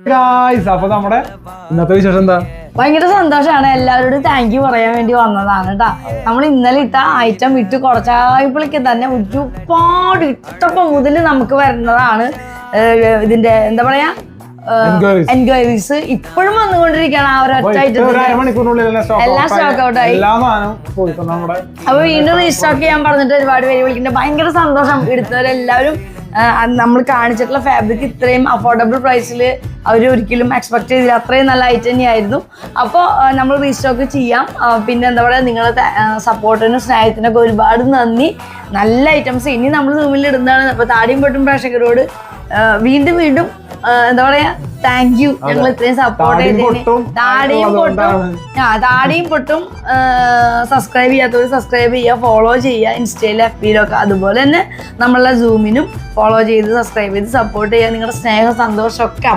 അപ്പൊ നമ്മുടെ ഇന്നത്തെ വിശേഷം എന്താ? ഭയങ്കര സന്തോഷമാണ്. എല്ലാവരോടും താങ്ക് യു പറയാൻ വേണ്ടി വന്നതാണ് കേട്ടാ. നമ്മൾ ഇന്നലെ ഇട്ട ഐറ്റം വിട്ട് കുറച്ചായപ്പോഴേക്ക് തന്നെ ഒരുപാട് ഇട്ടപ്പം മുതൽ നമുക്ക് വരുന്നതാണ് ഇതിന്റെ എന്താ പറയാ എൻക്വയറീസ് ഇപ്പോഴും വന്നുകൊണ്ടിരിക്കുകയാണ്. ആ ഒരു ഒറ്റ എല്ലാം സ്റ്റോക്ക് ഔട്ട് ആയി. അപ്പൊ വീണ്ടും റീസ്റ്റോക്ക് ചെയ്യാൻ പറഞ്ഞിട്ട് ഒരുപാട് പേര് വിളിക്കുന്നുണ്ട്. ഭയങ്കര സന്തോഷം. എടുത്തവരെല്ലാവരും നമ്മൾ കാണിച്ചിട്ടുള്ള ഫാബ്രിക് ഇത്രയും അഫോർഡബിൾ പ്രൈസിൽ അവർ ഒരിക്കലും എക്സ്പെക്ട് ചെയ്തില്ല. അത്രയും നല്ല ഐറ്റം തന്നെയായിരുന്നു. അപ്പോൾ നമ്മൾ റീസ്റ്റോക്ക് ചെയ്യാം. പിന്നെ എന്താ പറയുക, നിങ്ങളുടെ സപ്പോർട്ടിനും സ്നേഹത്തിനൊക്കെ ഒരുപാട് നന്ദി. നല്ല ഐറ്റംസ് ഇനി നമ്മൾ റൂമിൽ ഇടുന്നതാണ്. അപ്പോൾ താടിയും പൊട്ടും പ്രേക്ഷകരോട് വീണ്ടും വീണ്ടും എന്താ പറയാ താങ്ക് യു. ഞങ്ങൾ ഇത്രയും സപ്പോർട്ട് ചെയ്തതിന്. താടിയും പൊട്ടും സബ്സ്ക്രൈബ് ചെയ്യാത്തവർ സബ്സ്ക്രൈബ് ചെയ്യുക, ഫോളോ ചെയ്യുക ഇൻസ്റ്റയിലും FBയിലും ഒക്കെ. അതുപോലെ തന്നെ നമ്മളെ സൂമിനും ഫോളോ ചെയ്ത് സബ്സ്ക്രൈബ് ചെയ്ത് സപ്പോർട്ട് ചെയ്യുക. നിങ്ങളുടെ സ്നേഹം സന്തോഷം ഒക്കെ